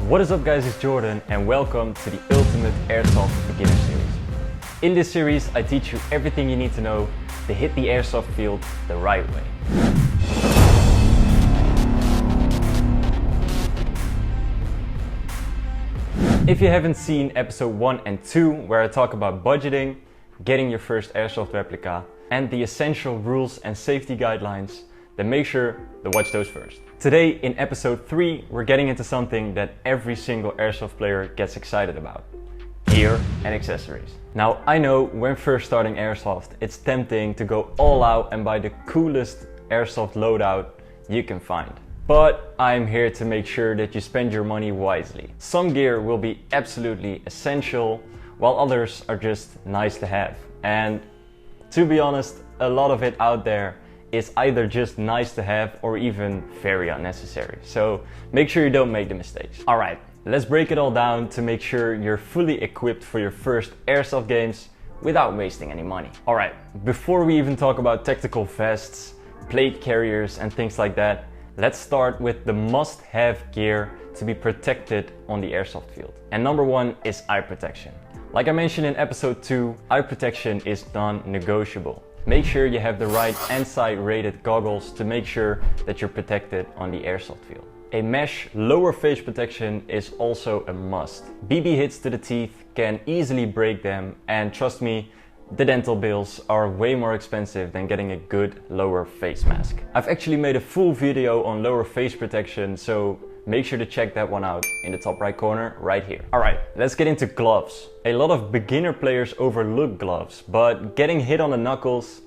What is up guys, it's Jordan and welcome to the Ultimate Airsoft Beginner Series. In this series I teach you everything you need to know to hit the airsoft field the right way. If you haven't seen episode 1 and 2 where I talk about budgeting, getting your first airsoft replica and the essential rules and safety guidelines, then make sure to watch those first. Today in episode 3 we're getting into something that every single airsoft player gets excited about: gear and accessories. Now I know when first starting airsoft it's tempting to go all out and buy the coolest airsoft loadout you can find. But I'm here to make sure that you spend your money wisely. Some gear will be absolutely essential while others are just nice to have. And to be honest, a lot of it out there is either just nice to have or even very unnecessary. So make sure you don't make the mistakes. Alright, let's break it all down to make sure you're fully equipped for your first airsoft games without wasting any money. Alright, before we even talk about tactical vests, plate carriers and things like that, let's start with the must-have gear to be protected on the airsoft field. And number 1 is eye protection. Like I mentioned in episode 2, eye protection is non-negotiable. Make sure you have the right Insight rated goggles to make sure that you're protected on the airsoft field. A mesh lower face protection is also a must. BB hits to the teeth can easily break them, and trust me, the dental bills are way more expensive than getting a good lower face mask. I've actually made a full video on lower face protection, so make sure to check that one out in the top right corner right here. Alright, let's get into gloves. A lot of beginner players overlook gloves, but getting hit on the knuckles,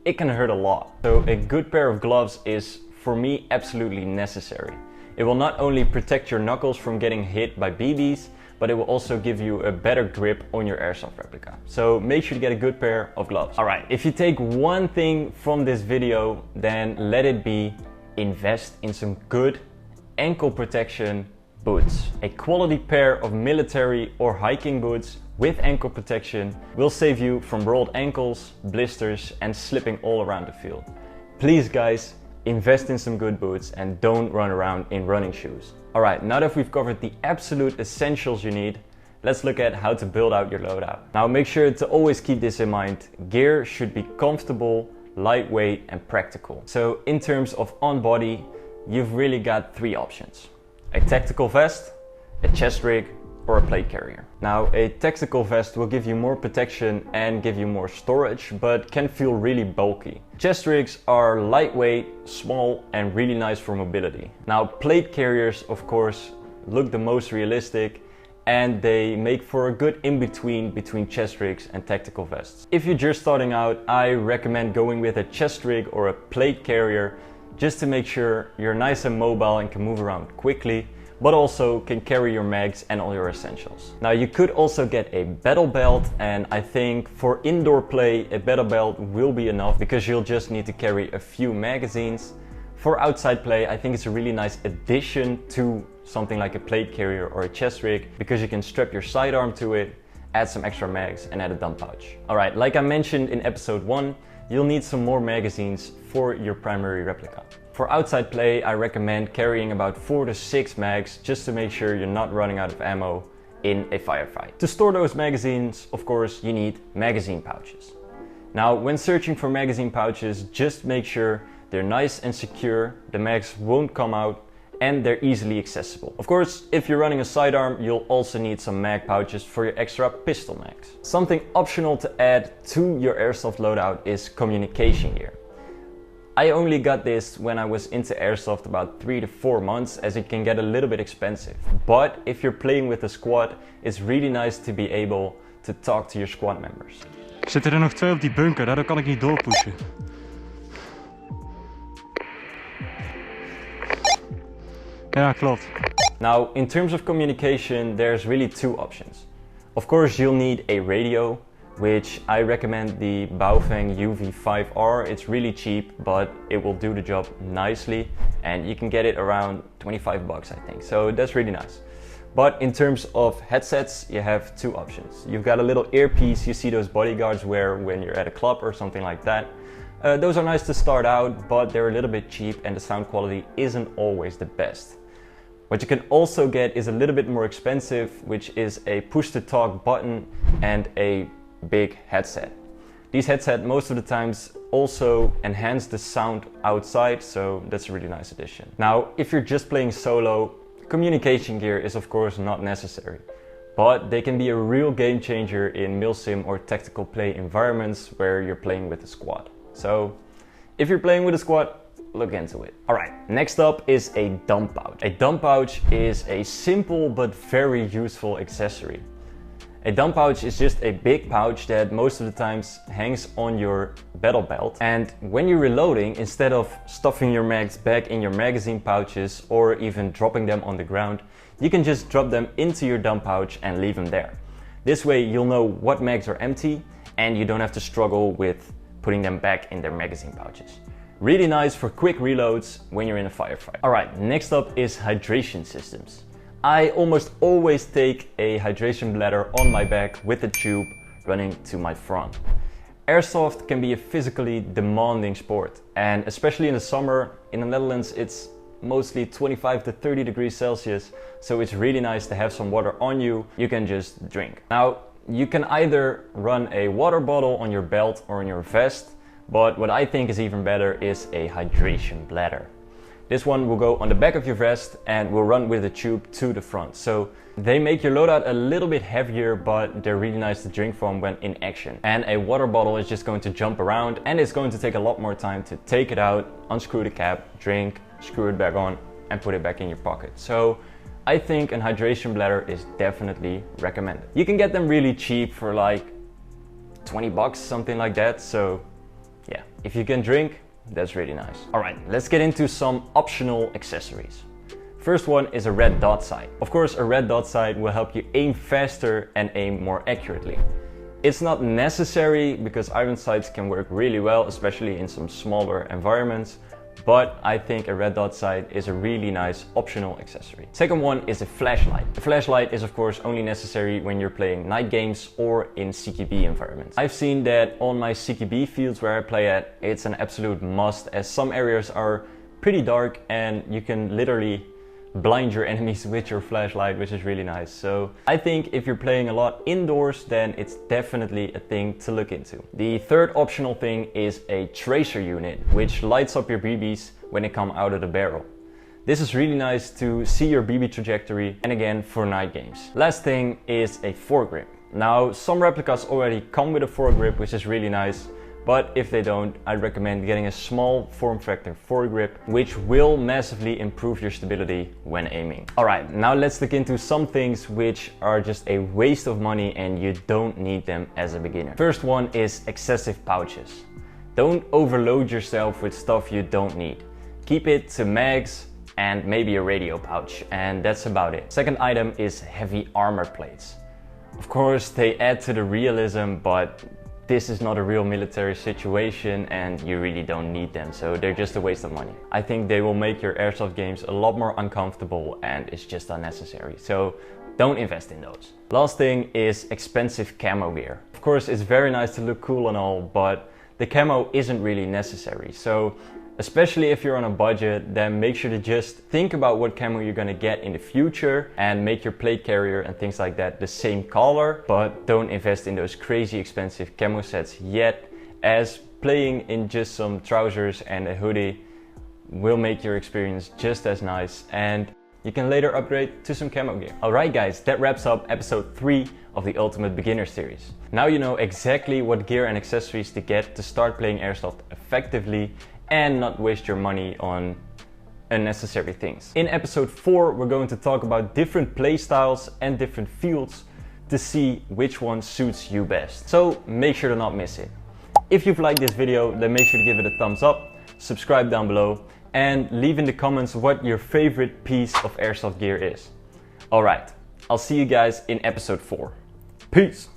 it can hurt a lot. So a good pair of gloves is, for me, absolutely necessary. It will not only protect your knuckles from getting hit by BBs, but it will also give you a better grip on your airsoft replica. So make sure to get a good pair of gloves. Alright, if you take one thing from this video, then let it be invest in some good ankle protection boots. A quality pair of military or hiking boots with ankle protection will save you from rolled ankles, blisters and slipping all around the field. Please guys, invest in some good boots and don't run around in running shoes. Alright, now that we've covered the absolute essentials you need, let's look at how to build out your loadout. Now make sure to always keep this in mind. Gear should be comfortable, lightweight and practical. So in terms of on-body, you've really got 3 options: a tactical vest, a chest rig or a plate carrier. Now a tactical vest will give you more protection and give you more storage, but can feel really bulky. Chest rigs are lightweight, small and really nice for mobility. Now plate carriers of course look the most realistic and they make for a good in-between between chest rigs and tactical vests. If you're just starting out, I recommend going with a chest rig or a plate carrier just to make sure you're nice and mobile and can move around quickly, but also can carry your mags and all your essentials. Now you could also get a battle belt, and I think for indoor play a battle belt will be enough because you'll just need to carry a few magazines. For outside play I think it's a really nice addition to something like a plate carrier or a chest rig because you can strap your sidearm to it, add some extra mags and add a dump pouch. Alright, like I mentioned in episode 1, you'll need some more magazines for your primary replica. For outside play, I recommend carrying about 4 to 6 mags just to make sure you're not running out of ammo in a firefight. To store those magazines, of course, you need magazine pouches. Now, when searching for magazine pouches, just make sure they're nice and secure, the mags won't come out, and they're easily accessible. Of course, if you're running a sidearm, you'll also need some mag pouches for your extra pistol mags. Something optional to add to your airsoft loadout is communication gear. I only got this when I was into airsoft about 3 to 4 months, as it can get a little bit expensive. But if you're playing with a squad, it's really nice to be able to talk to your squad members. Zitten er nog 2 op die bunker, daardoor kan ik niet doorpushen. Ja, klopt. Now, in terms of communication, there's really 2 options. Of course, you'll need a radio, which I recommend the Baofeng UV5R. It's really cheap, but it will do the job nicely, and you can get it around 25 bucks, I think. So that's really nice. But in terms of headsets, you have 2 options. You've got a little earpiece you see those bodyguards wear when you're at a club or something like that. Those are nice to start out, but they're a little bit cheap and the sound quality isn't always the best. What you can also get is a little bit more expensive, which is a push-to-talk button and a big headset. These headsets most of the times also enhance the sound outside, so that's a really nice addition. Now, if you're just playing solo, communication gear is of course not necessary, but they can be a real game changer in Milsim or tactical play environments where you're playing with a squad. So if you're playing with a squad, look into it. Alright, next up is a dump pouch. A dump pouch is a simple but very useful accessory. A dump pouch is just a big pouch that most of the times hangs on your battle belt. And when you're reloading, instead of stuffing your mags back in your magazine pouches or even dropping them on the ground, you can just drop them into your dump pouch and leave them there. This way you'll know what mags are empty and you don't have to struggle with putting them back in their magazine pouches. Really nice for quick reloads when you're in a firefight. Alright, next up is hydration systems. I almost always take a hydration bladder on my back with a tube running to my front. Airsoft can be a physically demanding sport, and especially in the summer in the Netherlands it's mostly 25 to 30 degrees Celsius, so it's really nice to have some water on you. You can just drink. Now, you can either run a water bottle on your belt or on your vest, but what I think is even better is a hydration bladder. This one will go on the back of your vest and will run with a tube to the front. So they make your loadout a little bit heavier, but they're really nice to drink from when in action. And a water bottle is just going to jump around and it's going to take a lot more time to take it out, unscrew the cap, drink, screw it back on and put it back in your pocket. So I think an hydration bladder is definitely recommended. You can get them really cheap for like 20 bucks, something like that. So yeah, if you can drink, that's really nice. Alright, let's get into some optional accessories. First one is a red dot sight. Of course, a red dot sight will help you aim faster and aim more accurately. It's not necessary because iron sights can work really well, especially in some smaller environments, but I think a red dot sight is a really nice optional accessory. Second one is a flashlight. A flashlight is of course only necessary when you're playing night games or in CQB environments. I've seen that on my CQB fields where I play at, it's an absolute must, as some areas are pretty dark and you can literally blind your enemies with your flashlight, which is really nice. So I think if you're playing a lot indoors, then it's definitely a thing to look into. The third optional thing is a tracer unit, which lights up your BBs when they come out of the barrel. This is really nice to see your BB trajectory, and again for night games. Last thing is a foregrip. Now, some replicas already come with a foregrip, which is really nice. But if they don't, I'd recommend getting a small form factor foregrip, which will massively improve your stability when aiming. Alright, now let's look into some things which are just a waste of money and you don't need them as a beginner. First one is excessive pouches. Don't overload yourself with stuff you don't need. Keep it to mags and maybe a radio pouch, and that's about it. Second item is heavy armor plates. Of course, they add to the realism, but this is not a real military situation and you really don't need them, so they're just a waste of money. I think they will make your airsoft games a lot more uncomfortable and it's just unnecessary, so don't invest in those. Last thing is expensive camo gear. Of course, it's very nice to look cool and all, but the camo isn't really necessary. So especially if you're on a budget, then make sure to just think about what camo you're gonna get in the future and make your plate carrier and things like that the same color, but don't invest in those crazy expensive camo sets yet, as playing in just some trousers and a hoodie will make your experience just as nice, and you can later upgrade to some camo gear. Alright guys, that wraps up episode 3 of the Ultimate Beginner series. Now you know exactly what gear and accessories to get to start playing Airsoft effectively and not waste your money on unnecessary things. In episode 4, we're going to talk about different play styles and different fields to see which one suits you best. So make sure to not miss it. If you've liked this video, then make sure to give it a thumbs up, subscribe down below, and leave in the comments what your favorite piece of Airsoft gear is. Alright, I'll see you guys in episode 4. Peace!